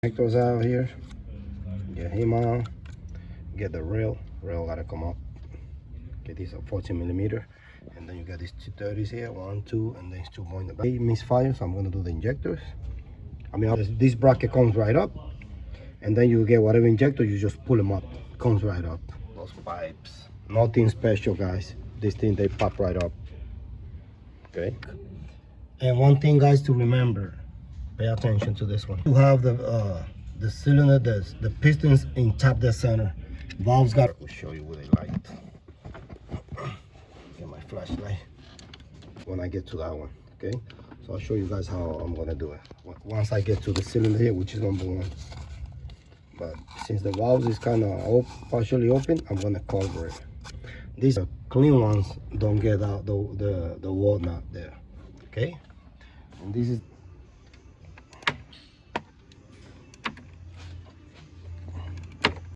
Connectors out here. Get him on. Get the rail gotta come up. Okay, these are 14 millimeter, and then you got these 230s here, 1, 2, and then 2 more in the back. Misfire, so I'm gonna do the injectors. I mean, this bracket comes right up, and then you get whatever injector, you just pull them up. Comes right up. Those pipes, nothing special, guys. This thing, they pop right up. Okay. And one thing, guys, to remember, pay attention to this one. You have the cylinder, the pistons in top dead center. Valves got. I'll show you with a light. Get my flashlight when I get to that one. Okay, so I'll show you guys how I'm gonna do it once I get to the cylinder here, which is number 1. But since the valves is kind of partially open, I'm gonna cover it. These are clean ones, don't get out the wall nut there. Okay, and this is